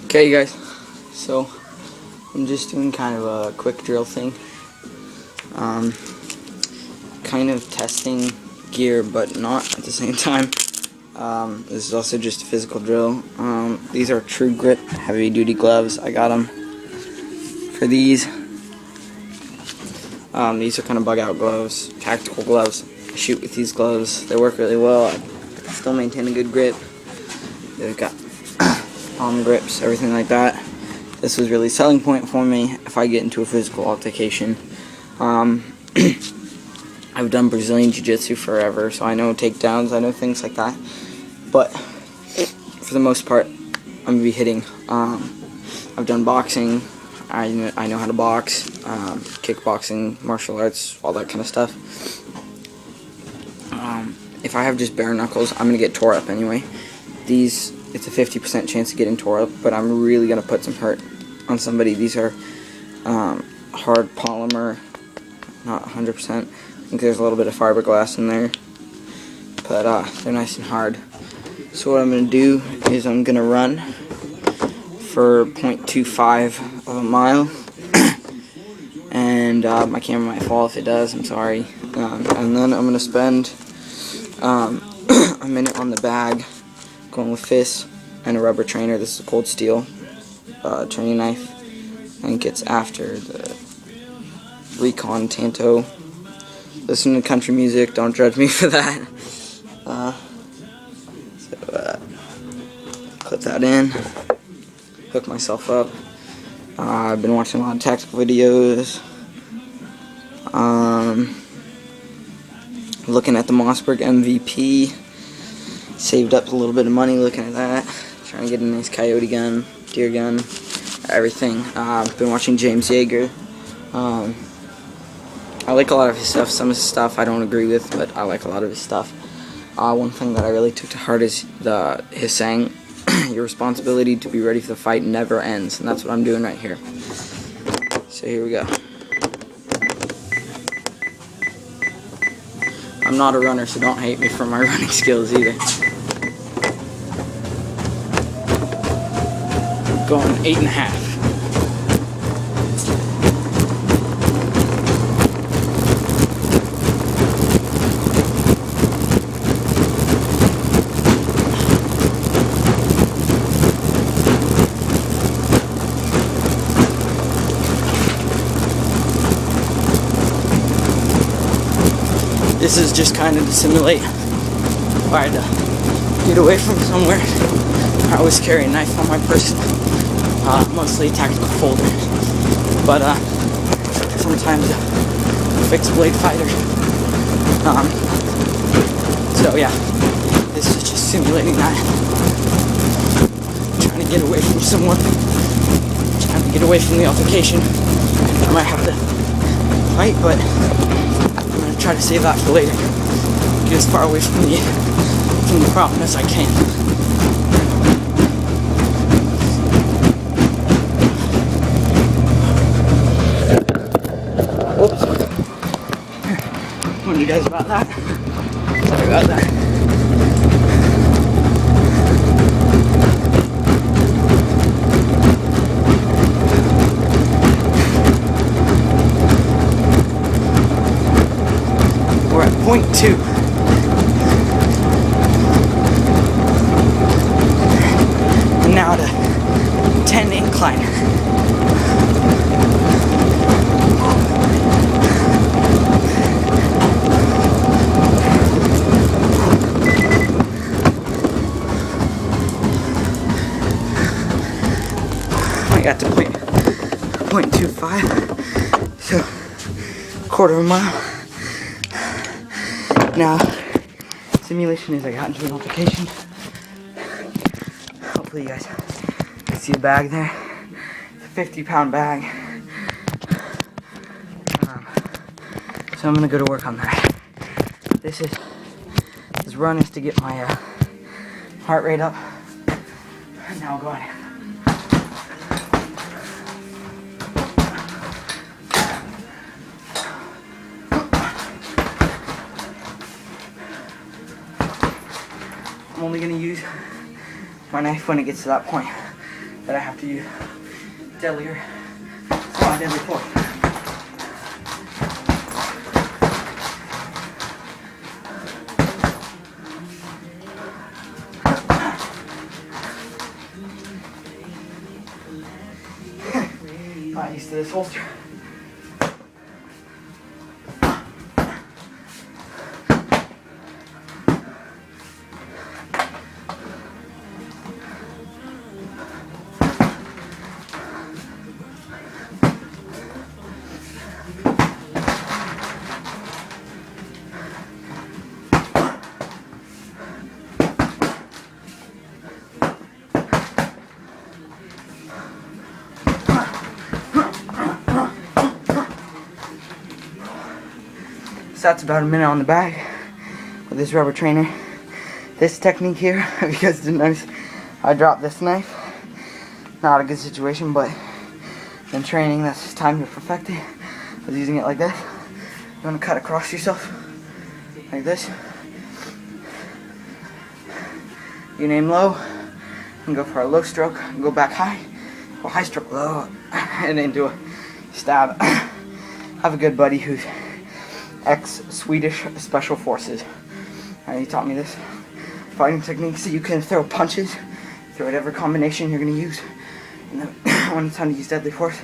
Okay, guys, so I'm just doing kind of a quick drill thing, kind of testing gear but not at the same time. This is also just a physical drill. These are True Grit heavy duty gloves. I got them for these. These are kind of bug out gloves, tactical gloves. I shoot with these gloves. They work really well. I still maintain a good grip. They've got palm grips, everything like that. This was really a selling point for me if I get into a physical altercation. I've done Brazilian Jiu-Jitsu forever, so I know takedowns, I know things like that. But for the most part, I'm going to be hitting. I've done boxing. I know how to box, kickboxing, martial arts, all that kind of stuff. If I have just bare knuckles, I'm going to get tore up anyway. These, it's a 50% chance of getting tore up, but I'm really going to put some hurt on somebody. These are hard polymer, not 100%. I think there's a little bit of fiberglass in there, but they're nice and hard. So what I'm going to do is I'm going to run for 0.25 of a mile, and my camera might fall if it does, I'm sorry. And then I'm going to spend a minute on the bag, going with fists and a rubber trainer. This is a Cold Steel training knife, and it gets after the Recon Tanto. Listen to country music, don't judge me for that. Clip that in, hook myself up. I've been watching a lot of tactical videos, looking at the Mossberg MVP, saved up a little bit of money looking at that, trying to get a nice coyote gun, deer gun, everything. Been watching James Yeager. I like a lot of his stuff. Some of his stuff I don't agree with, but I like a lot of his stuff. One thing that I really took to heart is his saying, your responsibility to be ready for the fight never ends, and that's what I'm doing right here. So here we go. I'm not a runner, so don't hate me for my running skills either. Going 8.5. This is just kind of to simulate if I had to get away from somewhere. I always carry a knife on my person, mostly a tactical folder, but sometimes a fixed blade fighter. So yeah, this is just simulating that. Trying to get away from someone, trying to get away from the altercation. I might have to fight, but try to save that for later. Get as far away from the problem as I can. Oops. Warned you guys about that. Sorry about that. We're at 0.2. And now to 10 incline. I got to 0.25, so quarter of a mile. Now, simulation is I got into an altercation. Hopefully you guys can see the bag there. It's a 50-pound bag. So I'm gonna go to work on that. This run is to get my heart rate up. And now I'll go on. I'm only going to use my knife when it gets to that point. that I have to use deadlier squat and before. Not used to this holster. So that's about a minute on the bag with this rubber trainer. This technique here, if you guys didn't notice, I dropped this knife. Not a good situation, but in training, that's time to perfect it. I was using it like this. You want to cut across yourself, like this. You aim low, and go for a low stroke, and go back high, go high stroke, low, and then do a stab. I have a good buddy who's ex-Swedish Special Forces. He taught me this fighting technique so you can throw punches, throw whatever combination you're going to use. And then when it's time to use deadly force,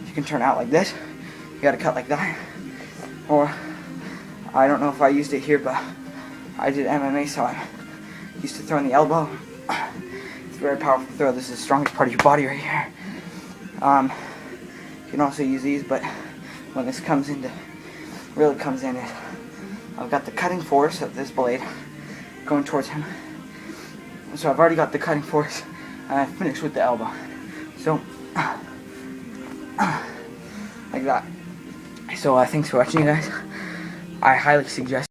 you can turn out like this. You got to cut like that. Or, I don't know if I used it here, but I did MMA, so I used to throw in the elbow. It's a very powerful throw. This is the strongest part of your body right here. You can also use these, but when this really comes in is I've got the cutting force of this blade going towards him. So I've already got the cutting force and I finished with the elbow. So like that. So thanks for watching, you guys. I highly suggest